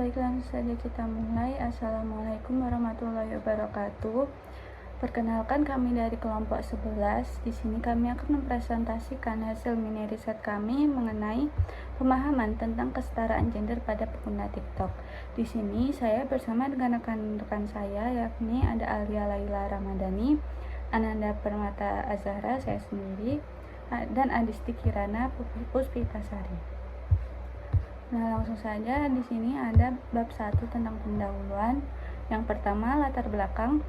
Baik, langsung saja kita mulai. Assalamualaikum warahmatullahi wabarakatuh. Perkenalkan, kami dari kelompok 11. Di sini kami akan mempresentasikan hasil mini riset kami mengenai pemahaman tentang kesetaraan gender pada pengguna TikTok. Di sini saya bersama dengan rekan-rekan saya, yakni ada Alia Laila Ramadhani, Ananda Permata Azhara, saya sendiri, dan Adisti Kirana Puspitasari. Nah, langsung saja di sini ada bab 1 tentang pendahuluan. Yang pertama, latar belakang.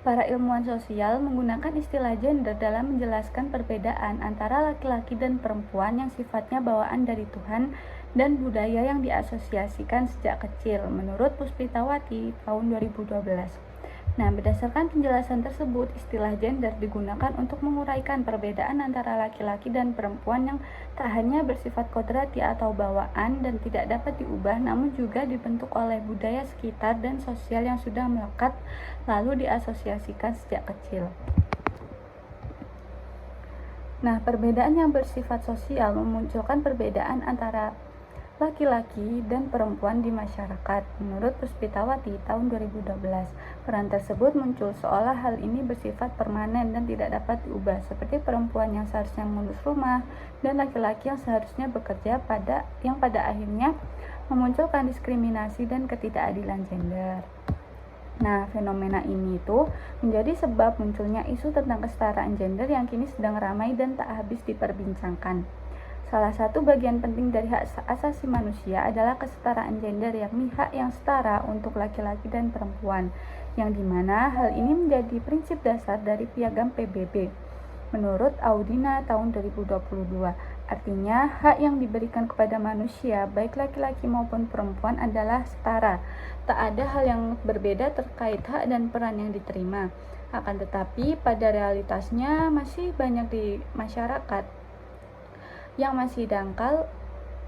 Para ilmuwan sosial menggunakan istilah gender dalam menjelaskan perbedaan antara laki-laki dan perempuan yang sifatnya bawaan dari Tuhan dan budaya yang diasosiasikan sejak kecil, menurut Puspitawati tahun 2012. Nah, berdasarkan penjelasan tersebut, istilah gender digunakan untuk menguraikan perbedaan antara laki-laki dan perempuan yang tak hanya bersifat kodrati atau bawaan dan tidak dapat diubah, namun juga dibentuk oleh budaya sekitar dan sosial yang sudah melekat lalu diasosiasikan sejak kecil. Nah, perbedaan yang bersifat sosial memunculkan perbedaan antara laki-laki dan perempuan di masyarakat. Menurut Puspitawati tahun 2012, peran tersebut muncul seolah hal ini bersifat permanen dan tidak dapat diubah, seperti perempuan yang seharusnya mengurus rumah dan laki-laki yang seharusnya bekerja yang pada akhirnya memunculkan diskriminasi dan ketidakadilan gender. Nah, fenomena ini itu menjadi sebab munculnya isu tentang kesetaraan gender yang kini sedang ramai dan tak habis diperbincangkan. Salah satu bagian penting dari hak asasi manusia adalah kesetaraan gender, yakni hak yang setara untuk laki-laki dan perempuan, yang dimana hal ini menjadi prinsip dasar dari piagam PBB. Menurut Audina tahun 2022, artinya hak yang diberikan kepada manusia, baik laki-laki maupun perempuan adalah setara. Tak ada hal yang berbeda terkait hak dan peran yang diterima. Akan tetapi, pada realitasnya masih banyak di masyarakat yang masih dangkal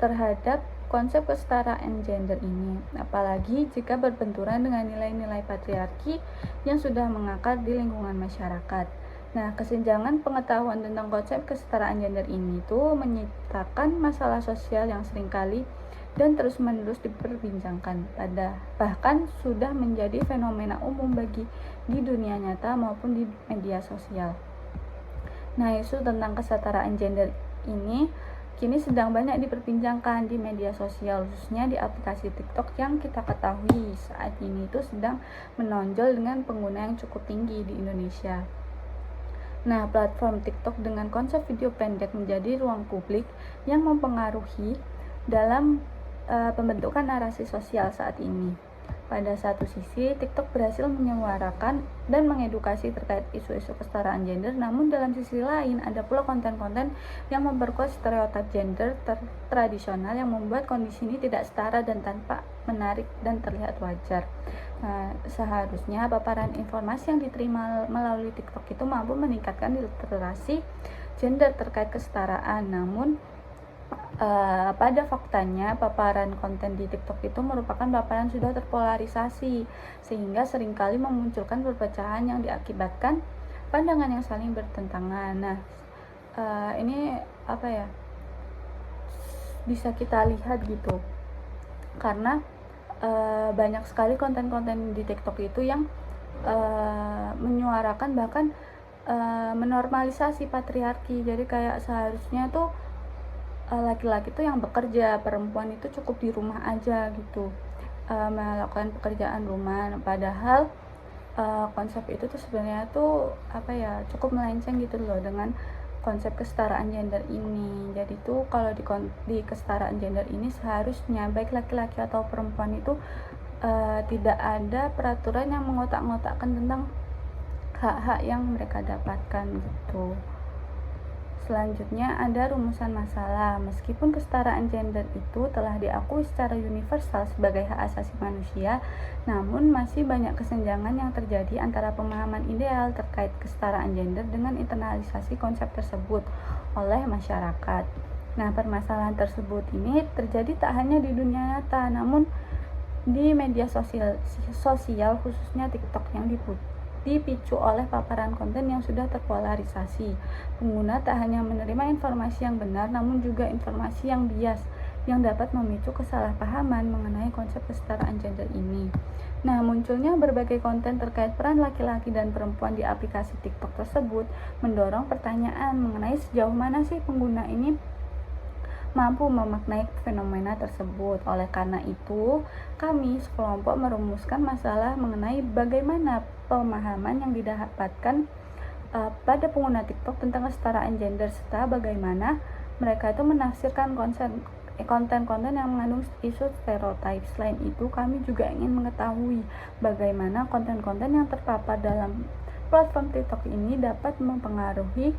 terhadap konsep kesetaraan gender ini, apalagi jika berbenturan dengan nilai-nilai patriarki yang sudah mengakar di lingkungan masyarakat. Nah, kesenjangan pengetahuan tentang konsep kesetaraan gender ini tuh menyitakan masalah sosial yang seringkali dan terus-menerus diperbincangkan, bahkan sudah menjadi fenomena umum bagi di dunia nyata maupun di media sosial. Nah, isu tentang kesetaraan gender ini kini sedang banyak diperbincangkan di media sosial, khususnya di aplikasi TikTok yang kita ketahui saat ini itu sedang menonjol dengan pengguna yang cukup tinggi di Indonesia. Nah, platform TikTok dengan konsep video pendek menjadi ruang publik yang mempengaruhi dalam pembentukan narasi sosial saat ini. Pada satu sisi, TikTok berhasil menyuarakan dan mengedukasi terkait isu-isu kesetaraan gender, namun dalam sisi lain ada pula konten-konten yang memperkuat stereotip gender tradisional yang membuat kondisi ini tidak setara dan tanpa menarik dan terlihat wajar. Seharusnya paparan informasi yang diterima melalui TikTok itu mampu meningkatkan literasi gender terkait kesetaraan, namun pada faktanya paparan konten di TikTok itu merupakan paparan sudah terpolarisasi, sehingga seringkali memunculkan perpecahan yang diakibatkan pandangan yang saling bertentangan. Nah, ini bisa kita lihat gitu, karena banyak sekali konten-konten di TikTok itu yang menyuarakan bahkan menormalisasi patriarki. Jadi kayak seharusnya tuh laki-laki tuh yang bekerja, perempuan itu cukup di rumah aja gitu, melakukan pekerjaan rumah. Padahal konsep itu tuh sebenarnya tuh cukup melenceng gitu loh dengan konsep kesetaraan gender ini. Jadi tuh kalau di kesetaraan gender ini seharusnya baik laki-laki atau perempuan itu tidak ada peraturan yang mengotak-ngotakkan tentang hak-hak yang mereka dapatkan gitu. Selanjutnya ada rumusan masalah. Meskipun kesetaraan gender itu telah diakui secara universal sebagai hak asasi manusia, namun masih banyak kesenjangan yang terjadi antara pemahaman ideal terkait kesetaraan gender dengan internalisasi konsep tersebut oleh masyarakat. Nah, permasalahan tersebut ini terjadi tak hanya di dunia nyata, namun di media sosial khususnya TikTok yang dipicu oleh paparan konten yang sudah terpolarisasi. Pengguna tak hanya menerima informasi yang benar, namun juga informasi yang bias yang dapat memicu kesalahpahaman mengenai konsep kesetaraan gender ini. Nah, munculnya berbagai konten terkait peran laki-laki dan perempuan di aplikasi TikTok tersebut mendorong pertanyaan mengenai sejauh mana sih pengguna ini mampu memaknai fenomena tersebut. Oleh karena itu, kami sekelompok merumuskan masalah mengenai bagaimana pemahaman yang didapatkan pada pengguna TikTok tentang kesetaraan gender, serta bagaimana mereka itu menafsirkan konten-konten yang mengandung isu stereotip. Selain itu, kami juga ingin mengetahui bagaimana konten-konten yang terpapar dalam platform TikTok ini dapat mempengaruhi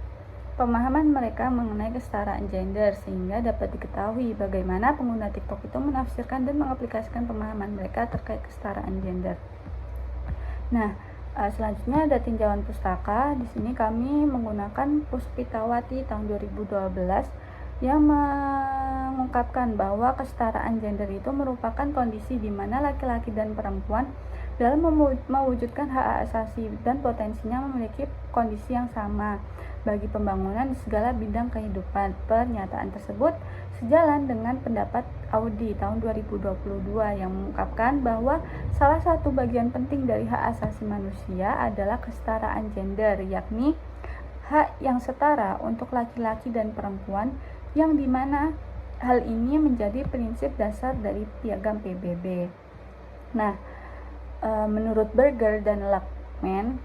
pemahaman mereka mengenai kesetaraan gender, sehingga dapat diketahui bagaimana pengguna TikTok itu menafsirkan dan mengaplikasikan pemahaman mereka terkait kesetaraan gender. Nah, selanjutnya ada tinjauan pustaka. Di sini kami menggunakan Puspitawati tahun 2012 yang mengungkapkan bahwa kesetaraan gender itu merupakan kondisi di mana laki-laki dan perempuan dalam mewujudkan hak asasi dan potensinya memiliki kondisi yang sama bagi pembangunan di segala bidang kehidupan. Pernyataan tersebut sejalan dengan pendapat Audi tahun 2022 yang mengungkapkan bahwa salah satu bagian penting dari hak asasi manusia adalah kesetaraan gender, yakni hak yang setara untuk laki-laki dan perempuan, yang dimana hal ini menjadi prinsip dasar dari piagam PBB. Nah, menurut Berger dan Lackman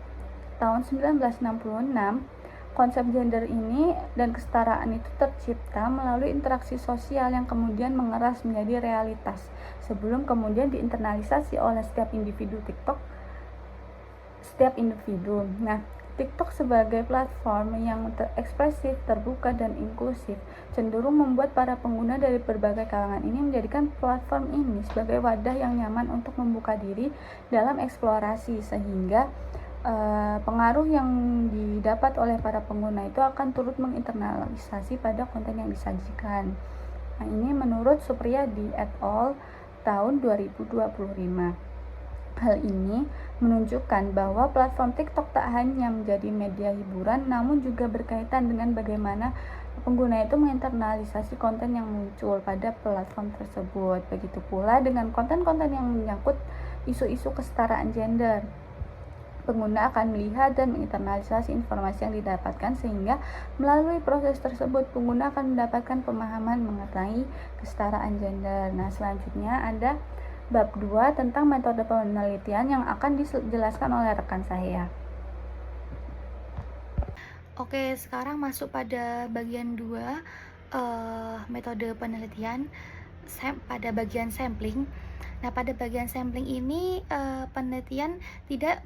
tahun 1966, konsep gender ini dan kesetaraan itu tercipta melalui interaksi sosial yang kemudian mengeras menjadi realitas sebelum kemudian diinternalisasi oleh setiap individu. Nah, TikTok sebagai platform yang ekspresif, terbuka, dan inklusif cenderung membuat para pengguna dari berbagai kalangan ini menjadikan platform ini sebagai wadah yang nyaman untuk membuka diri dalam eksplorasi, sehingga pengaruh yang didapat oleh para pengguna itu akan turut menginternalisasi pada konten yang disajikan. Nah, ini menurut Supriyadi et al. Tahun 2025. Hal ini menunjukkan bahwa platform TikTok tak hanya menjadi media hiburan, namun juga berkaitan dengan bagaimana pengguna itu menginternalisasi konten yang muncul pada platform tersebut. Begitu pula dengan konten-konten yang menyangkut isu-isu kesetaraan gender. Pengguna akan melihat dan menginternalisasi informasi yang didapatkan, sehingga melalui proses tersebut pengguna akan mendapatkan pemahaman mengenai kesetaraan gender. Nah, selanjutnya ada bab 2 tentang metode penelitian yang akan dijelaskan oleh rekan saya. Oke, sekarang masuk pada bagian 2, metode penelitian pada bagian sampling. Nah, pada bagian sampling ini penelitian tidak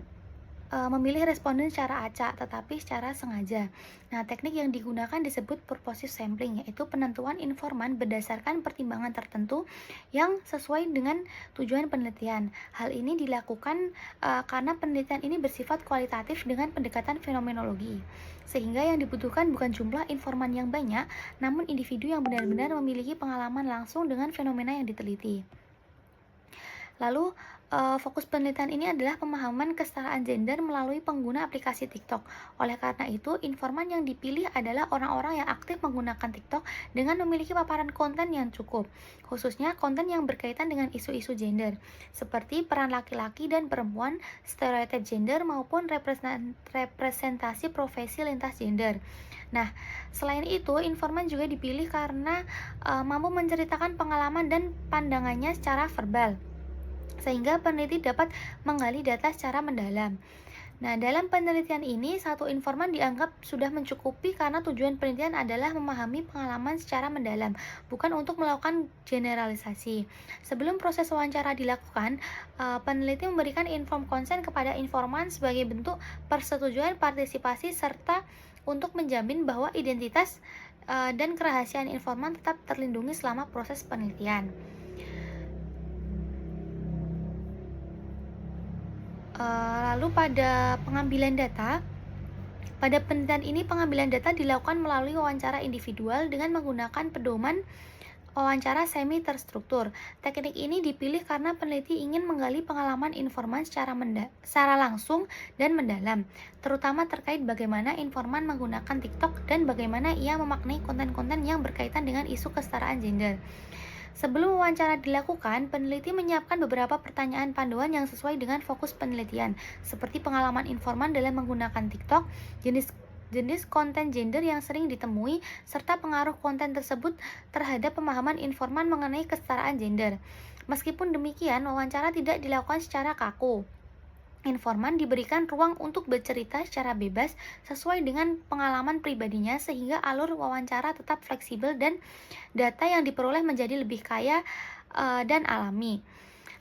memilih responden secara acak, tetapi secara sengaja. Nah, teknik yang digunakan disebut purposive sampling, yaitu penentuan informan berdasarkan pertimbangan tertentu yang sesuai dengan tujuan penelitian. Hal ini dilakukan karena penelitian ini bersifat kualitatif dengan pendekatan fenomenologi, sehingga yang dibutuhkan bukan jumlah informan yang banyak, namun individu yang benar-benar memiliki pengalaman langsung dengan fenomena yang diteliti. Lalu, fokus penelitian ini adalah pemahaman kesetaraan gender melalui pengguna aplikasi TikTok. Oleh karena itu, informan yang dipilih adalah orang-orang yang aktif menggunakan TikTok dengan memiliki paparan konten yang cukup, khususnya konten yang berkaitan dengan isu-isu gender, seperti peran laki-laki dan perempuan, stereotip gender, maupun representasi profesi lintas gender. Nah, selain itu, informan juga dipilih karena mampu menceritakan pengalaman dan pandangannya secara verbal, sehingga peneliti dapat menggali data secara mendalam. Nah, dalam penelitian ini, satu informan dianggap sudah mencukupi karena tujuan penelitian adalah memahami pengalaman secara mendalam, bukan untuk melakukan generalisasi. Sebelum proses wawancara dilakukan, peneliti memberikan inform consent kepada informan sebagai bentuk persetujuan partisipasi serta untuk menjamin bahwa identitas dan kerahasiaan informan tetap terlindungi selama proses penelitian. Lalu pada pengambilan data, pada penelitian ini pengambilan data dilakukan melalui wawancara individual dengan menggunakan pedoman wawancara semi terstruktur. Teknik ini dipilih karena peneliti ingin menggali pengalaman informan secara langsung dan mendalam, terutama terkait bagaimana informan menggunakan TikTok dan bagaimana ia memaknai konten-konten yang berkaitan dengan isu kesetaraan gender. Sebelum wawancara dilakukan, peneliti menyiapkan beberapa pertanyaan panduan yang sesuai dengan fokus penelitian, seperti pengalaman informan dalam menggunakan TikTok, jenis konten gender yang sering ditemui, serta pengaruh konten tersebut terhadap pemahaman informan mengenai kesetaraan gender. Meskipun demikian, wawancara tidak dilakukan secara kaku. Informan diberikan ruang untuk bercerita secara bebas sesuai dengan pengalaman pribadinya sehingga alur wawancara tetap fleksibel dan data yang diperoleh menjadi lebih kaya dan alami.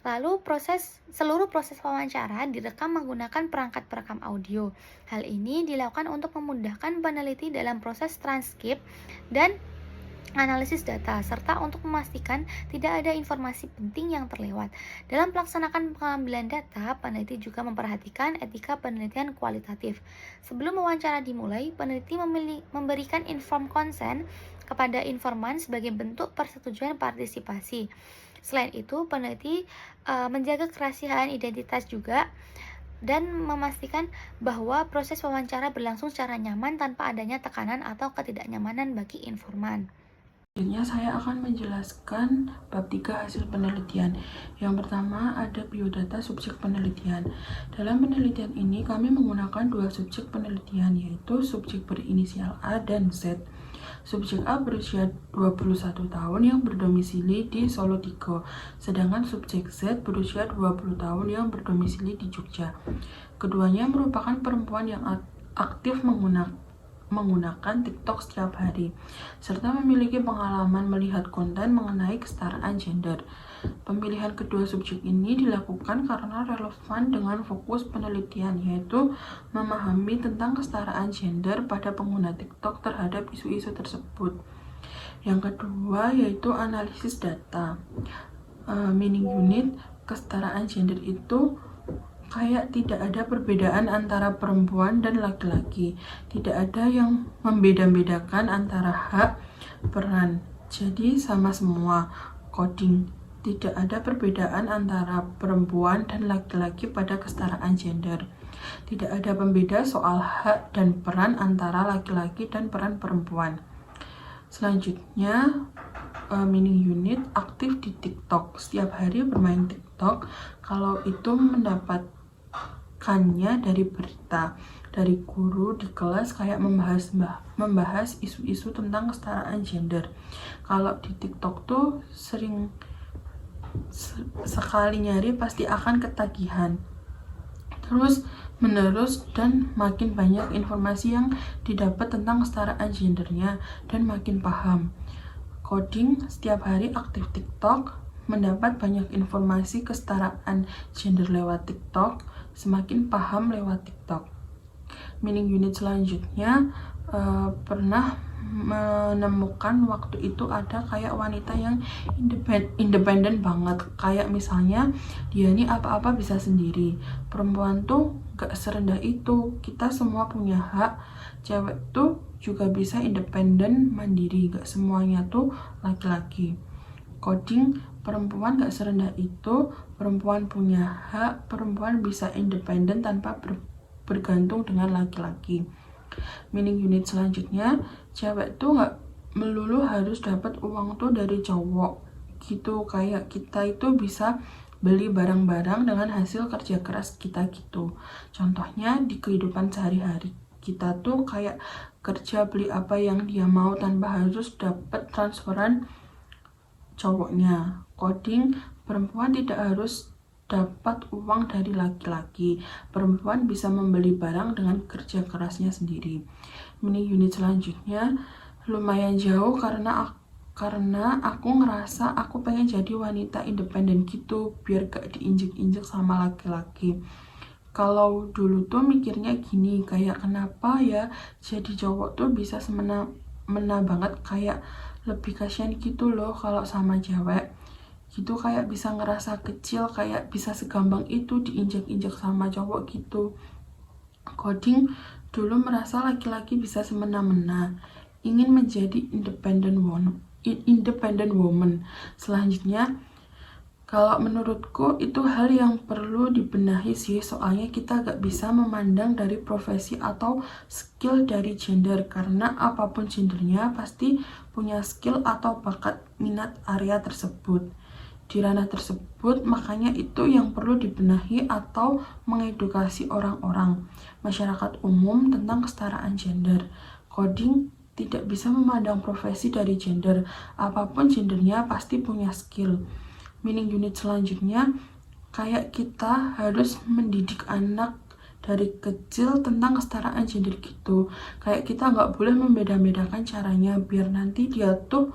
Lalu seluruh proses wawancara direkam menggunakan perangkat perekam audio. Hal ini dilakukan untuk memudahkan peneliti dalam proses transkrip dan analisis data, serta untuk memastikan tidak ada informasi penting yang terlewat. Dalam melaksanakan pengambilan data, peneliti juga memperhatikan etika penelitian kualitatif. Sebelum wawancara dimulai, peneliti memberikan informed consent kepada informan sebagai bentuk persetujuan partisipasi. Selain itu, peneliti menjaga kerahasiaan identitas juga dan memastikan bahwa proses wawancara berlangsung secara nyaman tanpa adanya tekanan atau ketidaknyamanan bagi informan. Selanjutnya saya akan menjelaskan bab 3 hasil penelitian. Yang pertama ada biodata subjek penelitian. Dalam penelitian ini kami menggunakan dua subjek penelitian, yaitu subjek berinisial A dan Z. Subjek A berusia 21 tahun yang berdomisili di Solo Tigo, sedangkan subjek Z berusia 20 tahun yang berdomisili di Jogja. Keduanya merupakan perempuan yang aktif menggunakan TikTok setiap hari, serta memiliki pengalaman melihat konten mengenai kesetaraan gender. Pemilihan kedua subjek ini dilakukan karena relevan dengan fokus penelitian, yaitu memahami tentang kesetaraan gender pada pengguna TikTok terhadap isu-isu tersebut. Yang kedua yaitu analisis data. Meaning unit kesetaraan gender itu kayak tidak ada perbedaan antara perempuan dan laki-laki. Tidak ada yang membeda-bedakan antara hak, peran. Jadi sama semua. Coding. Tidak ada perbedaan antara perempuan dan laki-laki pada kesetaraan gender. Tidak ada pembeda soal hak dan peran antara laki-laki dan peran perempuan. Selanjutnya, meaning unit aktif di TikTok. Setiap hari bermain TikTok. Kalau itu mendapatkannya dari berita, dari guru di kelas kayak membahas isu-isu tentang kesetaraan gender. Kalau di TikTok tuh sering sekali nyari pasti akan ketagihan. Terus menerus dan makin banyak informasi yang didapat tentang kesetaraan gendernya dan makin paham. Coding setiap hari aktif TikTok, mendapat banyak informasi kesetaraan gender lewat TikTok, semakin paham lewat TikTok. Meaning unit selanjutnya pernah menemukan waktu itu ada kayak wanita yang independen banget, kayak misalnya dia nih apa-apa bisa sendiri. Perempuan tuh gak serendah itu, kita semua punya hak. Cewek tuh juga bisa independen mandiri, gak semuanya tuh laki-laki. Coding perempuan gak serendah itu, perempuan punya hak, perempuan bisa independen tanpa bergantung dengan laki-laki. Meaning unit selanjutnya, cewek tuh gak melulu harus dapat uang tuh dari cowok gitu, kayak kita itu bisa beli barang-barang dengan hasil kerja keras kita gitu. Contohnya di kehidupan sehari-hari kita tuh kayak kerja beli apa yang dia mau tanpa harus dapat transferan cowoknya. Coding perempuan tidak harus dapat uang dari laki-laki. Perempuan bisa membeli barang dengan kerja kerasnya sendiri. Mini unit selanjutnya lumayan jauh karena aku ngerasa aku pengen jadi wanita independen gitu biar gak diinjek-injek sama laki-laki. Kalau dulu tuh mikirnya gini, kayak kenapa ya jadi cowok tuh bisa semena-mena banget, kayak lebih kasihan gitu loh kalau sama cewek gitu, kayak bisa ngerasa kecil, kayak bisa segampang itu diinjak-injak sama cowok gitu. Coding dulu merasa laki-laki bisa semena-mena, ingin menjadi independent woman. Selanjutnya Kalau menurutku itu hal yang perlu dibenahi sih, soalnya kita gak bisa memandang dari profesi atau skill dari gender, karena apapun gendernya pasti punya skill atau bakat minat area tersebut di ranah tersebut. Makanya itu yang perlu dibenahi atau mengedukasi orang-orang masyarakat umum tentang kesetaraan gender. Coding tidak bisa memandang profesi dari gender, apapun gendernya pasti punya skill. Meaning unit selanjutnya, kayak kita harus mendidik anak dari kecil tentang kesetaraan gender gitu. Kayak kita nggak boleh membeda-bedakan caranya, biar nanti dia tuh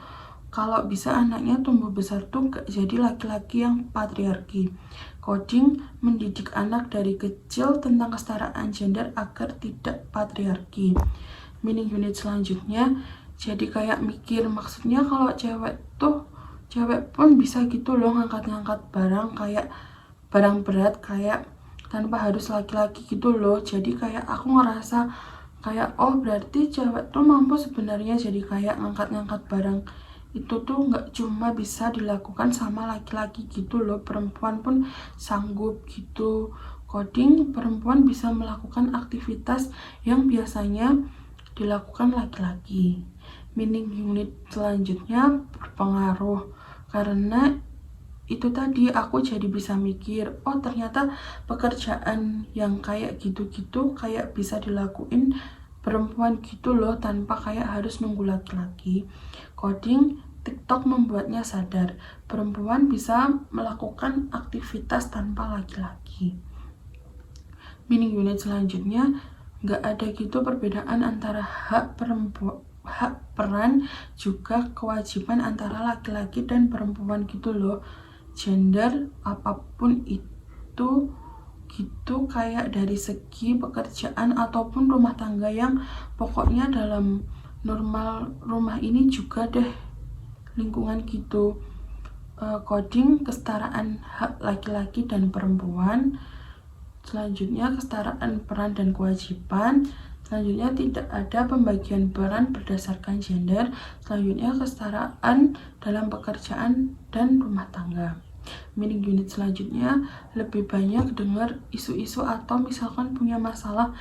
kalau bisa anaknya tumbuh besar tuh gak jadi laki-laki yang patriarki. Coding mendidik anak dari kecil tentang kesetaraan gender agar tidak patriarki. Meaning unit selanjutnya, jadi kayak mikir, maksudnya kalau cewek pun bisa gitu loh ngangkat-ngangkat barang, kayak barang berat, kayak tanpa harus laki-laki gitu loh. Jadi kayak aku ngerasa kayak, oh berarti cewek tuh mampu sebenarnya. Jadi kayak ngangkat-ngangkat barang itu tuh nggak cuma bisa dilakukan sama laki-laki gitu loh, perempuan pun sanggup gitu. Coding, perempuan bisa melakukan aktivitas yang biasanya dilakukan laki-laki. Meaning unit selanjutnya berpengaruh, karena itu tadi aku jadi bisa mikir, oh ternyata pekerjaan yang kayak gitu-gitu kayak bisa dilakuin perempuan gitu loh, tanpa kayak harus nunggu laki-laki. Coding, TikTok membuatnya sadar perempuan bisa melakukan aktivitas tanpa laki-laki. Meaning unit selanjutnya, nggak ada gitu perbedaan antara hak peran juga kewajiban antara laki-laki dan perempuan gitu loh. Gender apapun itu gitu, kayak dari segi pekerjaan ataupun rumah tangga, yang pokoknya dalam normal rumah ini juga deh, lingkungan gitu. Coding, kesetaraan hak laki-laki dan perempuan. Selanjutnya kesetaraan peran dan kewajiban. Selanjutnya tidak ada pembagian peran berdasarkan gender. Selanjutnya kesetaraan dalam pekerjaan dan rumah tangga. Meaning unit selanjutnya, lebih banyak dengar isu-isu atau misalkan punya masalah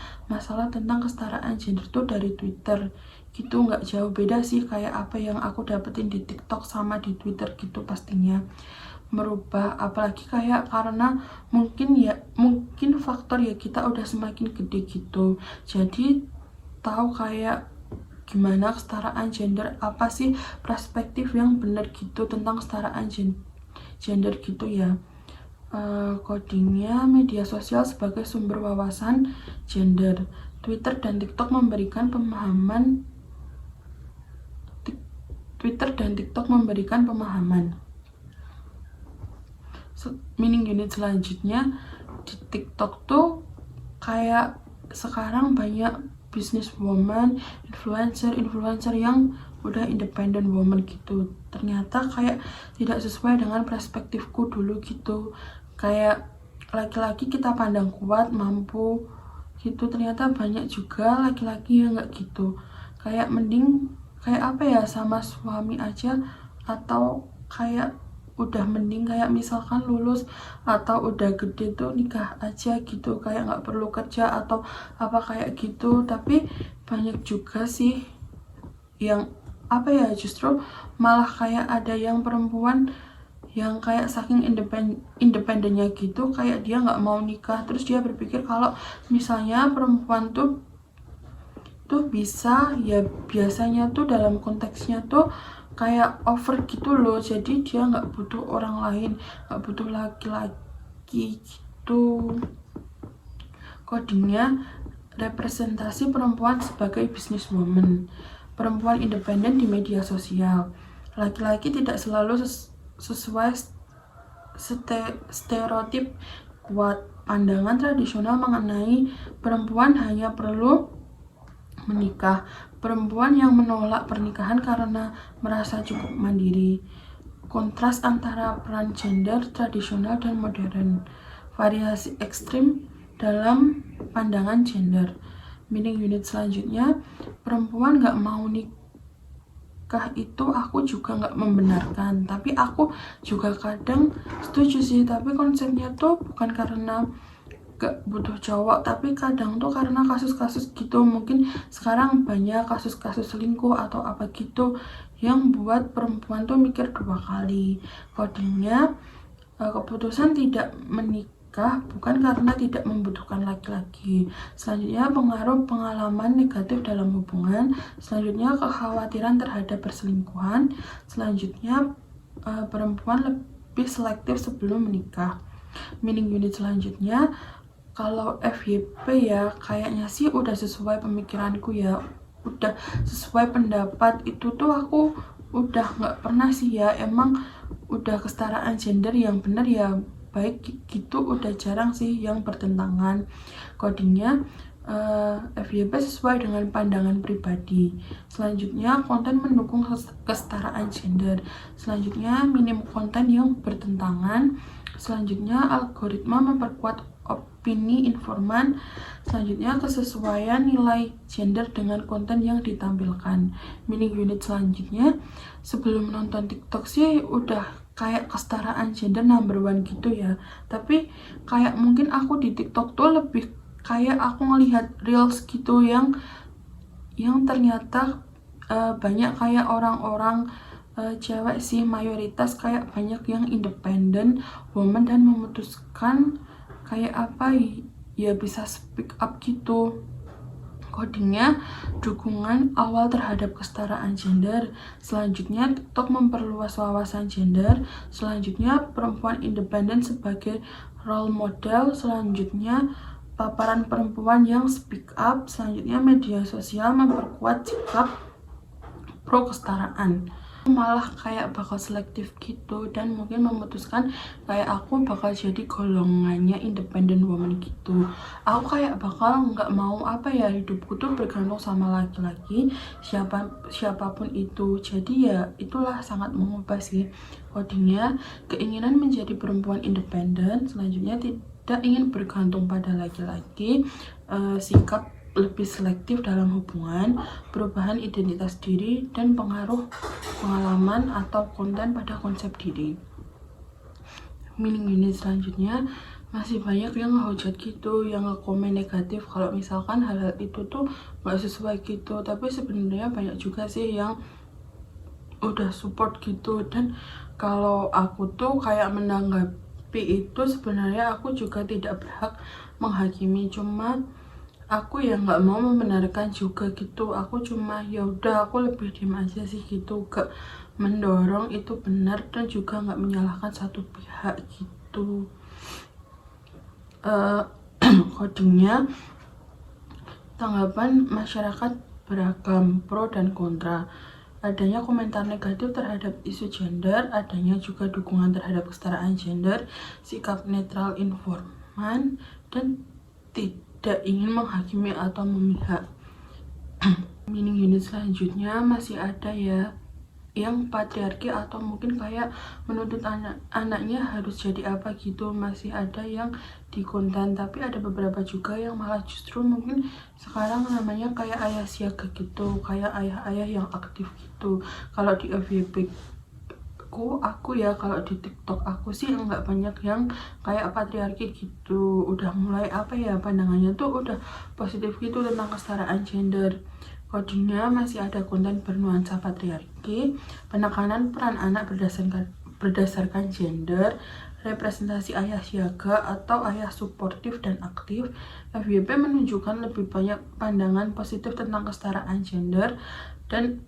tentang kesetaraan gender tuh dari Twitter gitu. Nggak jauh beda sih kayak apa yang aku dapetin di TikTok sama di Twitter gitu. Pastinya merubah, apalagi kayak karena mungkin faktor ya kita udah semakin gede gitu, jadi tahu kayak gimana kesetaraan gender, apa sih perspektif yang benar gitu tentang kesetaraan gender gitu ya. Codingnya, media sosial sebagai sumber wawasan gender. Twitter dan TikTok memberikan pemahaman. Meaning unit selanjutnya, di TikTok tuh kayak sekarang banyak business woman, influencer yang udah independent woman gitu. Ternyata kayak tidak sesuai dengan perspektifku dulu gitu. Kayak laki-laki kita pandang kuat, mampu gitu. Ternyata banyak juga laki-laki yang nggak gitu. Kayak mending kayak apa ya, sama suami aja, atau kayak udah mending kayak misalkan lulus atau udah gede tuh nikah aja gitu, kayak nggak perlu kerja atau apa kayak gitu. Tapi banyak juga sih yang apa ya, justru malah kayak ada yang perempuan yang kayak saking independennya gitu, kayak dia nggak mau nikah, terus dia berpikir kalau misalnya perempuan tuh bisa ya, biasanya tuh dalam konteksnya tuh kayak over gitu loh, jadi dia nggak butuh orang lain, nggak butuh laki-laki gitu. Codingnya, representasi perempuan sebagai businesswoman. Perempuan independen di media sosial. Laki-laki tidak selalu sesuai stereotip kuat. Pandangan tradisional mengenai perempuan hanya perlu menikah. Perempuan yang menolak pernikahan karena merasa cukup mandiri. Kontras antara peran gender tradisional dan modern. Variasi ekstrim dalam pandangan gender. Meaning unit selanjutnya, perempuan nggak mau menikah itu aku juga nggak membenarkan, tapi aku juga kadang setuju sih. Tapi konsepnya tuh bukan karena gak butuh cowok, tapi kadang tuh karena kasus-kasus gitu. Mungkin sekarang banyak kasus-kasus selingkuh atau apa gitu yang buat perempuan tuh mikir 2 kali. Kodenya keputusan tidak menikah bukan karena tidak membutuhkan laki-laki. Selanjutnya, pengaruh pengalaman negatif dalam hubungan. Selanjutnya, kekhawatiran terhadap perselingkuhan. Selanjutnya, perempuan lebih selektif sebelum menikah. Meaning unit selanjutnya, kalau FYP ya kayaknya sih udah sesuai pemikiranku ya, udah sesuai pendapat. Itu tuh aku udah nggak pernah sih ya, emang udah kesetaraan gender yang bener ya baik gitu, udah jarang sih yang bertentangan. Codingnya FYP sesuai dengan pandangan pribadi. Selanjutnya, konten mendukung kesetaraan gender. Selanjutnya, minim konten yang bertentangan. Selanjutnya, algoritma memperkuat opini informan. Selanjutnya, kesesuaian nilai gender dengan konten yang ditampilkan. Mini unit selanjutnya, sebelum nonton TikTok sih udah kayak kesetaraan gender number 1 gitu ya. Tapi kayak mungkin aku di TikTok tuh lebih kayak aku ngelihat reels gitu yang ternyata banyak kayak orang-orang cewek sih, mayoritas kayak banyak yang independen woman dan memutuskan kayak apa ya bisa speak up gitu. Codingnya dukungan awal terhadap kesetaraan gender. Selanjutnya, TikTok memperluas wawasan gender. Selanjutnya, perempuan independen sebagai role model. Selanjutnya, paparan perempuan yang speak up. Selanjutnya, media sosial memperkuat sikap pro kesetaraan. Malah kayak bakal selektif gitu dan mungkin memutuskan kayak aku bakal jadi golongannya independent woman gitu. Aku kayak bakal nggak mau apa ya, hidupku tuh bergantung sama laki-laki siapapun itu. Jadi ya itulah sangat mengubah sih. Codingnya keinginan menjadi perempuan independen. Selanjutnya, tidak ingin bergantung pada laki-laki. Sikap lebih selektif dalam hubungan, perubahan identitas diri, dan pengaruh pengalaman atau konten pada konsep diri. Meaning unit selanjutnya, masih banyak yang ngehujat gitu, yang ngekomen negatif kalau misalkan hal-hal itu tuh gak sesuai gitu. Tapi sebenarnya banyak juga sih yang udah support gitu. Dan kalau aku tuh kayak menanggapi itu, sebenarnya aku juga tidak berhak menghakimi, cuma aku ya nggak mau membenarkan juga gitu. Aku cuma ya udah, aku lebih diem aja sih gitu, gak mendorong itu benar dan juga nggak menyalahkan satu pihak gitu. Codingnya tanggapan masyarakat beragam, pro dan kontra. Adanya komentar negatif terhadap isu gender, adanya juga dukungan terhadap kesetaraan gender, sikap netral informan, dan tidak ingin menghakimi atau memihak. Meaning unit selanjutnya, masih ada ya yang patriarki atau mungkin kayak menuntut anaknya harus jadi apa gitu. Masih ada yang di konten, tapi ada beberapa juga yang malah justru mungkin sekarang namanya kayak ayah siaga gitu, kayak ayah-ayah yang aktif gitu. Kalau di FYP aku ya, kalau di TikTok aku sih nggak banyak yang kayak patriarki gitu. Udah mulai apa ya, pandangannya tuh udah positif gitu tentang kesetaraan gender. Codingnya masih ada konten bernuansa patriarki, penekanan peran anak berdasarkan gender, representasi ayah siaga atau ayah suportif dan aktif. FYP menunjukkan lebih banyak pandangan positif tentang kesetaraan gender dan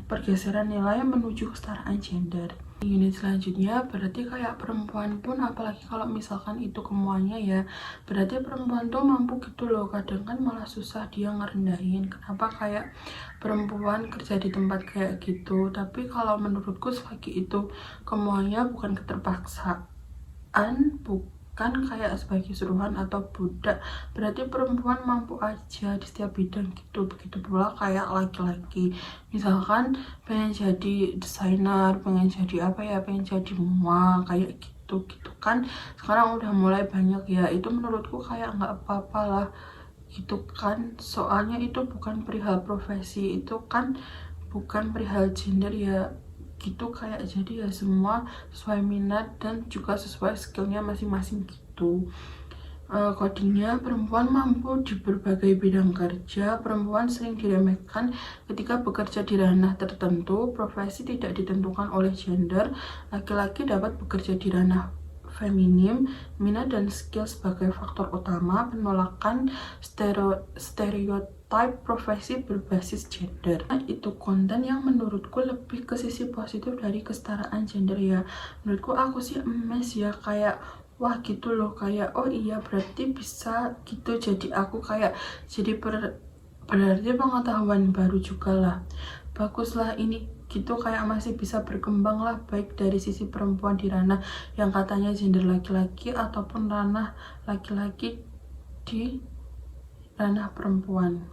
pergeseran nilai menuju kesetaraan gender. Unit selanjutnya berarti kayak perempuan pun, apalagi kalau misalkan itu kemuannya ya, berarti perempuan tuh mampu gitu loh. Kadang kan malah susah dia ngerendahin kenapa kayak perempuan kerja di tempat kayak gitu. Tapi kalau menurutku selagi itu kemuannya bukan keterpaksaan, bukan kayak sebagai suruhan atau budak, berarti perempuan mampu aja di setiap bidang gitu. Begitu pula kayak laki-laki, misalkan pengen jadi desainer, pengen jadi apa ya, pengen jadi mua kayak gitu kan. Sekarang udah mulai banyak ya, itu menurutku kayak nggak apa-apa lah gitu kan, soalnya itu bukan perihal profesi, itu kan bukan perihal gender ya gitu, kayak jadi ya semua sesuai minat dan juga sesuai skillnya masing-masing gitu. Codingnya, perempuan mampu di berbagai bidang kerja. Perempuan sering diremehkan ketika bekerja di ranah tertentu. Profesi tidak ditentukan oleh gender. Laki-laki dapat bekerja di ranah feminim. Minat dan skill sebagai faktor utama. Penolakan stereotype profesi berbasis gender. Itu konten yang menurutku lebih ke sisi positif dari kesetaraan gender ya. Menurutku aku sih emes ya, kayak wah gitu loh, kayak oh iya berarti bisa gitu. Jadi aku kayak jadi berarti pengetahuan baru juga lah, bagus lah ini gitu, kayak masih bisa berkembang lah, baik dari sisi perempuan di ranah yang katanya gender laki-laki ataupun ranah laki-laki di ranah perempuan.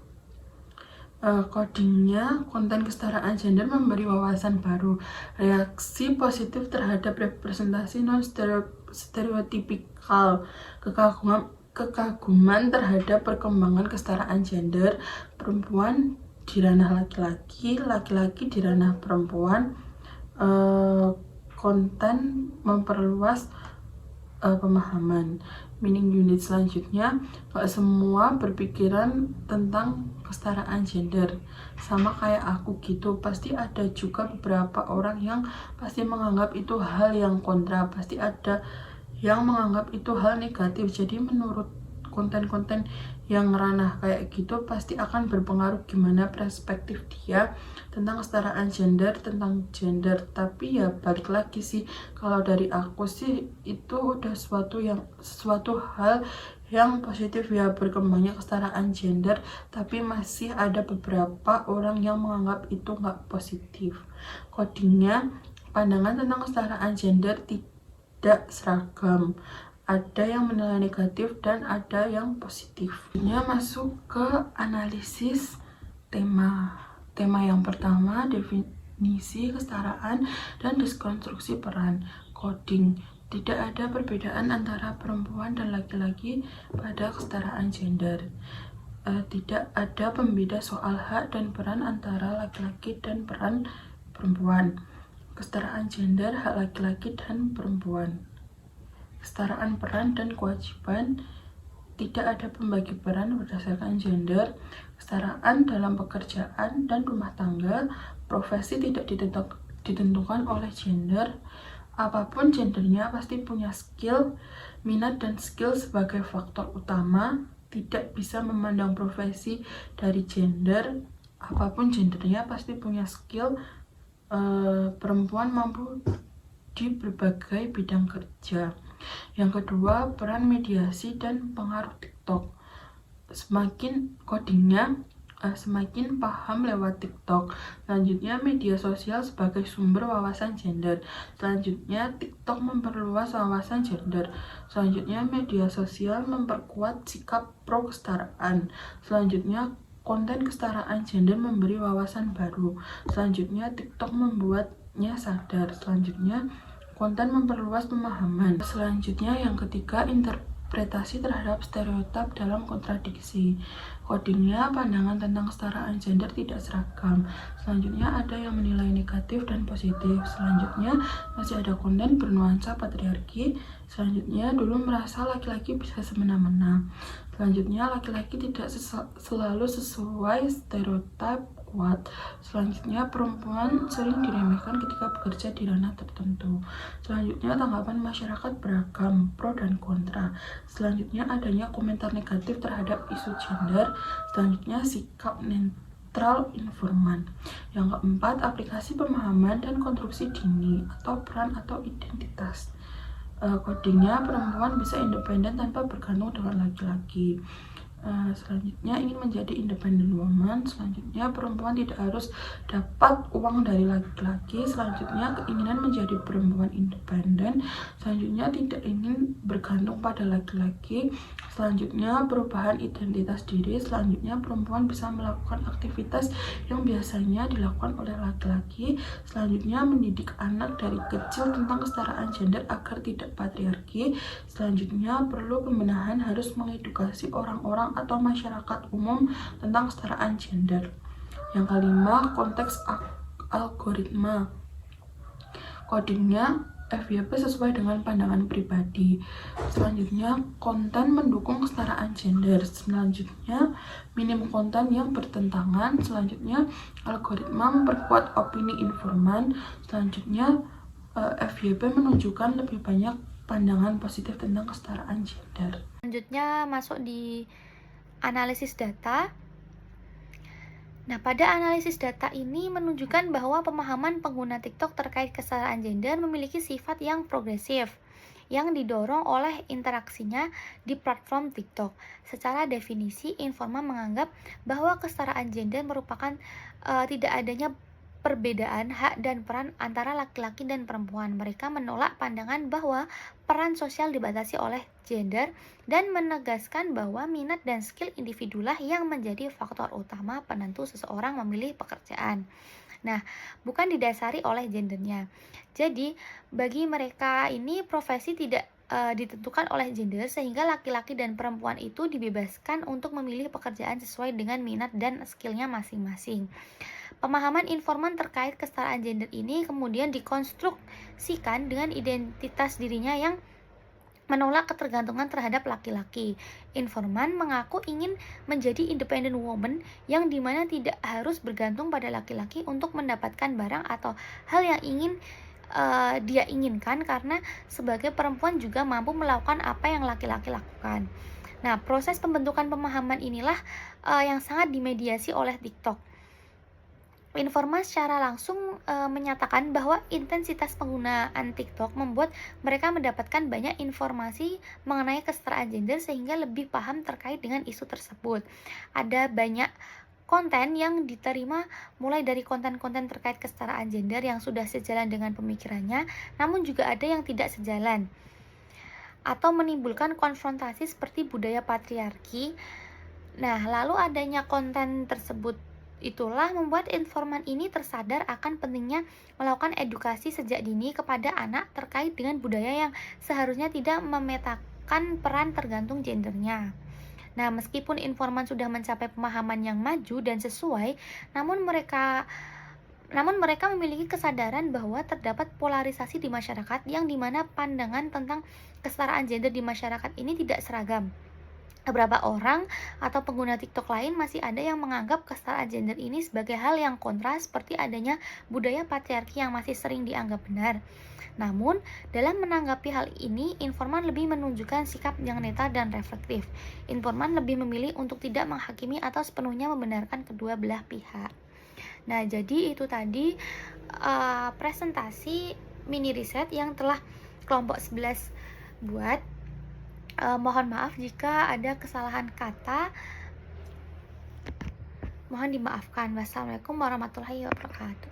Codingnya, konten kesetaraan gender memberi wawasan baru, reaksi positif terhadap representasi non-stereotipikal, kekaguman terhadap perkembangan kesetaraan gender, perempuan di ranah laki-laki, laki-laki di ranah perempuan. Konten memperluas pemahaman. Meaning unit selanjutnya, gak semua berpikiran tentang kesetaraan gender sama kayak aku gitu. Pasti ada juga beberapa orang yang pasti menganggap itu hal yang kontra, pasti ada yang menganggap itu hal negatif. Jadi menurut konten-konten yang ranah kayak gitu pasti akan berpengaruh gimana perspektif dia tentang kesetaraan gender, tentang gender. Tapi ya balik lagi sih, kalau dari aku sih itu udah sesuatu hal yang positif ya, berkembangnya kesetaraan gender. Tapi masih ada beberapa orang yang menganggap itu nggak positif. Codingnya, pandangan tentang kesetaraan gender tidak seragam, ada yang menilai negatif dan ada yang positif. Ini masuk ke analisis tema. Tema yang pertama, definisi kesetaraan dan deskonstruksi peran. Coding, tidak ada perbedaan antara perempuan dan laki-laki pada kesetaraan gender. Tidak ada pembeda soal hak dan peran antara laki-laki dan peran perempuan. Kesetaraan gender, hak laki-laki dan perempuan. Kesetaraan peran dan kewajiban, tidak ada pembagi peran berdasarkan gender. Kesetaraan dalam pekerjaan dan rumah tangga, profesi tidak ditentukan oleh gender. Apapun gendernya pasti punya skill, minat dan skill sebagai faktor utama. Tidak bisa memandang profesi dari gender. Apapun gendernya pasti punya skill. Perempuan mampu di berbagai bidang kerja. Yang kedua, peran mediasi dan pengaruh TikTok. Semakin codingnya, semakin paham lewat TikTok. Selanjutnya, media sosial sebagai sumber wawasan gender. Selanjutnya, TikTok memperluas wawasan gender. Selanjutnya, media sosial memperkuat sikap pro kesetaraan. Selanjutnya, konten kesetaraan gender memberi wawasan baru. Selanjutnya, TikTok membuatnya sadar. Selanjutnya, konten memperluas pemahaman. Selanjutnya yang ketiga, interpretasi terhadap stereotip dalam kontradiksi. Codingnya, pandangan tentang kesetaraan gender tidak seragam. Selanjutnya ada yang menilai negatif dan positif. Selanjutnya masih ada konten bernuansa patriarki. Selanjutnya, dulu merasa laki-laki bisa semena-mena. Selanjutnya, laki-laki tidak selalu sesuai stereotip kuat. Selanjutnya, perempuan sering diremehkan ketika bekerja di ranah tertentu. Selanjutnya, tanggapan masyarakat beragam, pro dan kontra. Selanjutnya, adanya komentar negatif terhadap isu gender. Selanjutnya, sikap netral informan. Yang keempat, aplikasi pemahaman dan konstruksi dini atau peran atau identitas. Codingnya, perempuan bisa independen tanpa bergantung dengan laki-laki. Selanjutnya, ingin menjadi independent woman. Selanjutnya, perempuan tidak harus dapat uang dari laki-laki. Selanjutnya, keinginan menjadi perempuan independen. Selanjutnya, tidak ingin bergantung pada laki-laki. Selanjutnya, perubahan identitas diri. Selanjutnya, perempuan bisa melakukan aktivitas yang biasanya dilakukan oleh laki-laki. Selanjutnya, mendidik anak dari kecil tentang kesetaraan gender agar tidak patriarki. Selanjutnya, perlu pembenahan, harus mengedukasi orang-orang atau masyarakat umum tentang kesetaraan gender. Yang kelima, konteks algoritma. Codingnya FYP sesuai dengan pandangan pribadi. Selanjutnya, konten mendukung kesetaraan gender. Selanjutnya, minim konten yang bertentangan. Selanjutnya, algoritma memperkuat opini informan. Selanjutnya, FYP menunjukkan lebih banyak pandangan positif tentang kesetaraan gender. Selanjutnya masuk di analisis data. Nah, pada analisis data ini menunjukkan bahwa pemahaman pengguna TikTok terkait kesetaraan gender memiliki sifat yang progresif yang didorong oleh interaksinya di platform TikTok. Secara definisi, Informa menganggap bahwa kesetaraan gender merupakan tidak adanya perbedaan hak dan peran antara laki-laki dan perempuan. Mereka menolak pandangan bahwa peran sosial dibatasi oleh gender dan menegaskan bahwa minat dan skill individulah yang menjadi faktor utama penentu seseorang memilih pekerjaan. Nah, bukan didasari oleh gendernya. Jadi, bagi mereka ini profesi tidak ditentukan oleh gender sehingga laki-laki dan perempuan itu dibebaskan untuk memilih pekerjaan sesuai dengan minat dan skillnya masing-masing. Pemahaman informan terkait kesetaraan gender ini kemudian dikonstruksikan dengan identitas dirinya yang menolak ketergantungan terhadap laki-laki. Informan mengaku ingin menjadi independent woman yang dimana tidak harus bergantung pada laki-laki untuk mendapatkan barang atau hal yang ingin dia inginkan, karena sebagai perempuan juga mampu melakukan apa yang laki-laki lakukan. Nah, proses pembentukan pemahaman inilah yang sangat dimediasi oleh TikTok. Informa secara langsung menyatakan bahwa intensitas penggunaan TikTok membuat mereka mendapatkan banyak informasi mengenai kesetaraan gender sehingga lebih paham terkait dengan isu tersebut. Ada banyak konten yang diterima, mulai dari konten-konten terkait kesetaraan gender yang sudah sejalan dengan pemikirannya, namun juga ada yang tidak sejalan atau menimbulkan konfrontasi seperti budaya patriarki. Nah, lalu adanya konten tersebut itulah membuat informan ini tersadar akan pentingnya melakukan edukasi sejak dini kepada anak terkait dengan budaya yang seharusnya tidak memetakan peran tergantung gendernya. Nah, meskipun informan sudah mencapai pemahaman yang maju dan sesuai, namun mereka memiliki kesadaran bahwa terdapat polarisasi di masyarakat yang dimana pandangan tentang kesetaraan gender di masyarakat ini tidak seragam. Beberapa orang atau pengguna TikTok lain masih ada yang menganggap kesetaraan gender ini sebagai hal yang kontra, seperti adanya budaya patriarki yang masih sering dianggap benar. Namun, dalam menanggapi hal ini, informan lebih menunjukkan sikap yang netral dan reflektif. Informan lebih memilih untuk tidak menghakimi atau sepenuhnya membenarkan kedua belah pihak. Nah, jadi itu tadi presentasi mini riset yang telah kelompok 11 buat. Mohon maaf jika ada kesalahan kata, mohon dimaafkan. Wassalamualaikum warahmatullahi wabarakatuh.